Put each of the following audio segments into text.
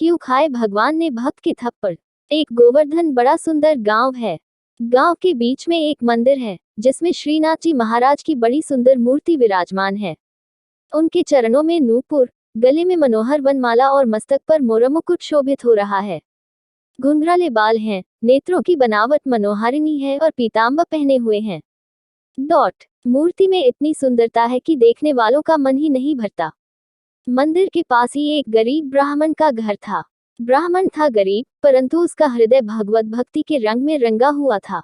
क्यों खाए भगवान ने भक्त के थप्पड़। एक गोवर्धन बड़ा सुंदर गांव है। गांव के बीच में एक मंदिर है जिसमें श्रीनाथ जी महाराज की बड़ी सुंदर मूर्ति विराजमान है। उनके चरणों में नूपुर, गले में मनोहर वनमाला और मस्तक पर मोरमुकुट शोभित हो रहा है। घुंघराले बाल हैं, नेत्रों की बनावट मनोहारिणी है और पीताम्बर पहने हुए हैं। मूर्ति में इतनी सुंदरता है कि देखने वालों का मन ही नहीं भरता। मंदिर के पास ही एक गरीब ब्राह्मण का घर था। ब्राह्मण था गरीब, परंतु उसका हृदय भगवत भक्ति के रंग में रंगा हुआ था।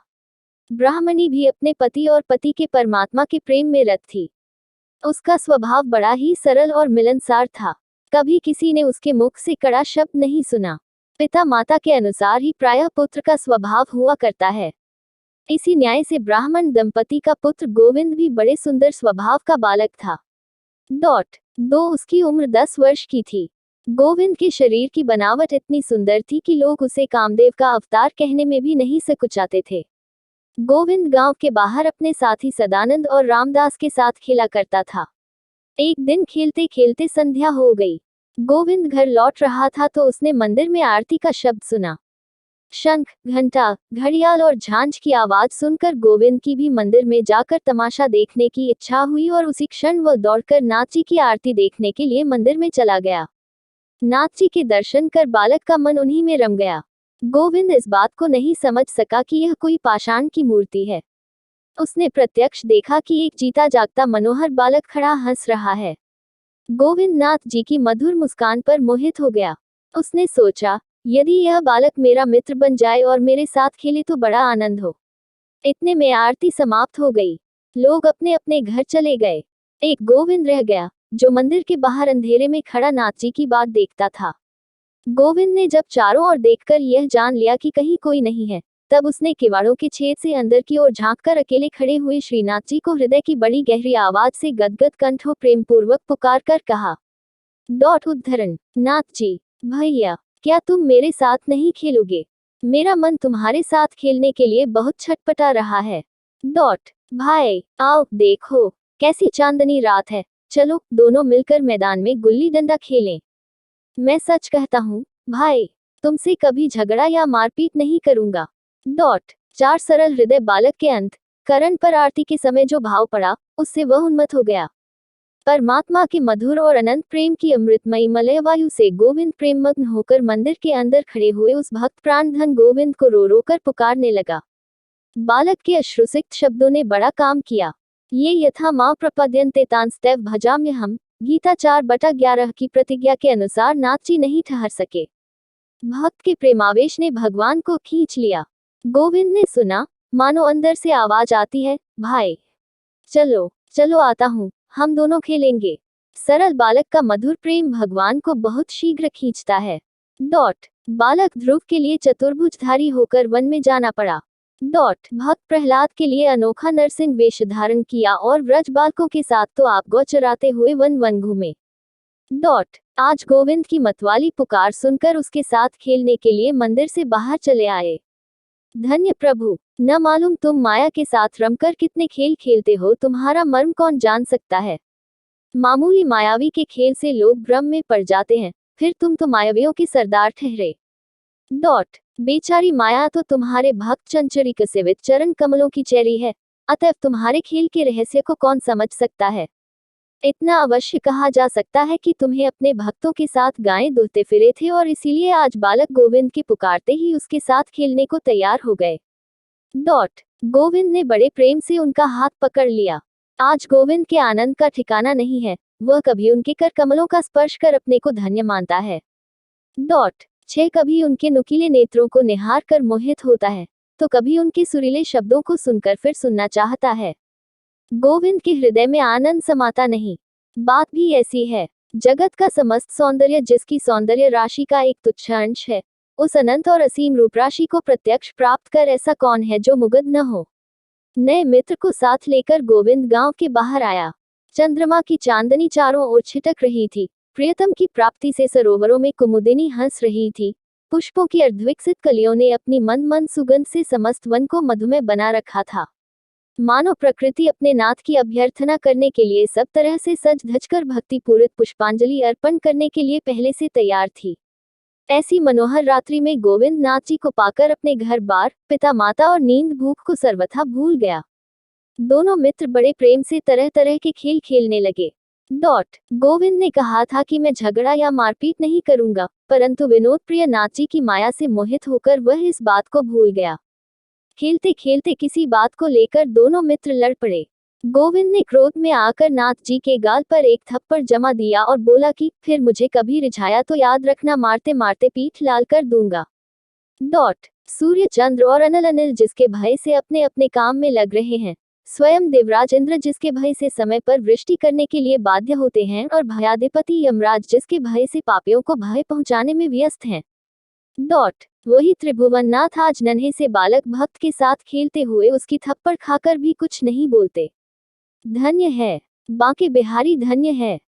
ब्राह्मणी भी अपने पति और पति के परमात्मा के प्रेम में रत थी। उसका स्वभाव बड़ा ही सरल और मिलनसार था। कभी किसी ने उसके मुख से कड़ा शब्द नहीं सुना। पिता माता के अनुसार ही प्रायः पुत्र का स्वभाव हुआ करता है। इसी न्याय से ब्राह्मण दंपति का पुत्र गोविंद भी बड़े सुंदर स्वभाव का बालक था। उसकी उम्र 10 वर्ष की थी। गोविंद के शरीर की बनावट इतनी सुंदर थी कि लोग उसे कामदेव का अवतार कहने में भी नहीं सकुचाते थे। गोविंद गांव के बाहर अपने साथी सदानंद और रामदास के साथ खेला करता था। एक दिन खेलते खेलते संध्या हो गई। गोविंद घर लौट रहा था तो उसने मंदिर में आरती का शब्द सुना। शंख, घंटा, घड़ियाल और झांझ की आवाज सुनकर गोविंद की भी मंदिर में जाकर तमाशा देखने की इच्छा हुई और उसी क्षण वह दौड़कर नाथ जी की आरती देखने के लिए मंदिर में चला गया। नाथ जी के दर्शन कर बालक का मन उन्हीं में रम गया। गोविंद इस बात को नहीं समझ सका कि यह कोई पाषाण की मूर्ति है। उसने प्रत्यक्ष देखा कि एक जीता जागता मनोहर बालक खड़ा हंस रहा है। गोविंद नाथ जी की मधुर मुस्कान पर मोहित हो गया। उसने सोचा, यदि यह बालक मेरा मित्र बन जाए और मेरे साथ खेले तो बड़ा आनंद हो। इतने में आरती समाप्त हो गई। लोग अपने अपने घर चले गए। एक गोविंद रह गया, जो मंदिर के बाहर अंधेरे में खड़ा नाथ जी की बात देखता था। गोविंद ने जब चारों ओर देखकर यह जान लिया कि कहीं कोई नहीं है, तब उसने किवाड़ों के छेद से अंदर की ओर झांककर अकेले खड़े हुए श्रीनाथ जी को हृदय की बड़ी गहरी आवाज से गदगद कंठ प्रेम पूर्वक पुकार कर कहा। उद्धरण, नाथ जी, भैया, क्या तुम मेरे साथ नहीं खेलोगे? मेरा मन तुम्हारे साथ खेलने के लिए बहुत छटपटा रहा है। भाई, आओ देखो, कैसी चांदनी रात है। चलो दोनों मिलकर मैदान में गुल्ली डंडा खेलें। मैं सच कहता हूँ भाई, तुमसे कभी झगड़ा या मारपीट नहीं करूंगा। चार सरल हृदय बालक के अंत करण पर आरती के समय जो भाव पड़ा, उससे वह उन्मत्त हो गया। परमात्मा के मधुर और अनंत प्रेम की अमृतमयी मलय वायु से गोविंद प्रेममग्न होकर मंदिर के अंदर खड़े हुए उस भक्त प्राण धन गोविंद को रो रो कर पुकारने लगा। बालक के अश्रुसिक्त शब्दों ने बड़ा काम किया। ये यथा मां प्रपद्यन्ते तांस्तैव भजाम्यहम्, गीता 4/11 की प्रतिज्ञा के अनुसार नाथ जी नहीं ठहर सके। भक्त के प्रेमावेश ने भगवान को खींच लिया। गोविंद ने सुना, मानो अंदर से आवाज आती है, भाई चलो चलो आता हूँ, हम दोनों खेलेंगे। सरल बालक का मधुर प्रेम भगवान को बहुत शीघ्र खींचता है। बालक ध्रुव के लिए चतुर्भुजधारी होकर वन में जाना पड़ा। भक्त प्रहलाद के लिए अनोखा नरसिंह वेश धारण किया और व्रज बालकों के साथ तो आप गौ चराते हुए वन वन घूमे। आज गोविंद की मतवाली पुकार सुनकर उसके साथ खेलने के लिए मंदिर से बाहर चले आए। धन्य प्रभु, न मालूम तुम माया के साथ रमकर कितने खेल खेलते हो, तुम्हारा मर्म कौन जान सकता है। मामूली मायावी के खेल से लोग भ्रम में पड़ जाते हैं, फिर तुम तो मायावियों के सरदार ठहरे। बेचारी माया तो तुम्हारे भक्त चंचरिक सेवित चरण कमलों की चेरी है, अतएव तुम्हारे खेल के रहस्य को कौन समझ सकता है। इतना अवश्य कहा जा सकता है कि तुम्हें अपने भक्तों के साथ गायें दूहते फिरे थे और इसीलिए आज बालक गोविंद के पुकारते ही उसके साथ खेलने को तैयार हो गए। गोविंद ने बड़े प्रेम से उनका हाथ पकड़ लिया। आज गोविंद के आनंद का ठिकाना नहीं है, वह कभी उनके कर कमलों का स्पर्श कर अपने को धन्य मानता है। कभी उनके नुकीले नेत्रों को निहार कर मोहित होता है, तो कभी उनके सुरीले शब्दों को सुनकर फिर सुनना चाहता है। गोविंद के हृदय में आनंद समाता नहीं। बात भी ऐसी है, जगत का समस्त सौंदर्य जिसकी सौंदर्य राशि का एक तुच्छ अंश है, उस अनंत और असीम रूप राशि को प्रत्यक्ष प्राप्त कर ऐसा कौन है जो मुग्ध न हो। नए मित्र को साथ लेकर गोविंद गांव के बाहर आया। चंद्रमा की चांदनी चारों ओर छिटक रही थी। प्रियतम की प्राप्ति से सरोवरों में कुमुदिनी हंस रही थी। पुष्पों की अर्धविकसित कलियों ने अपनी मंद मंद सुगंध से समस्त वन को मधुमय बना रखा था। मानो प्रकृति अपने नाथ की अभ्यर्थना करने के लिए सब तरह से सज धजकर भक्तिपूरित पुष्पांजलि अर्पण करने के लिए पहले से तैयार थी। ऐसी मनोहर रात्रि में गोविंद नाथ जी को पाकर अपने घर बार, पिता माता और नींद भूख को सर्वथा भूल गया। दोनों मित्र बड़े प्रेम से तरह तरह के खेल खेलने लगे। गोविंद ने कहा था कि मैं झगड़ा या मारपीट नहीं करूंगा, परंतु विनोद प्रिय नाथ जी की माया से मोहित होकर वह इस बात को भूल गया। खेलते खेलते किसी बात को लेकर दोनों मित्र लड़ पड़े। गोविंद ने क्रोध में आकर नाथ जी के गाल पर एक थप्पड़ जमा दिया और बोला कि फिर मुझे कभी रिझाया तो याद रखना, मारते मारते पीठ लाल कर दूंगा। सूर्य चंद्र और अनिल जिसके भय से अपने अपने काम में लग रहे हैं, स्वयं देवराज इंद्र जिसके भय से समय पर वृष्टि करने के लिए बाध्य होते हैं, और भयाधिपति यमराज जिसके भय से पापियों को भय पहुंचाने में व्यस्त हैं। वही त्रिभुवननाथ आज नन्हे से बालक भक्त के साथ खेलते हुए उसकी थप्पड़ खाकर भी कुछ नहीं बोलते। धन्य है बांके बिहारी, धन्य है।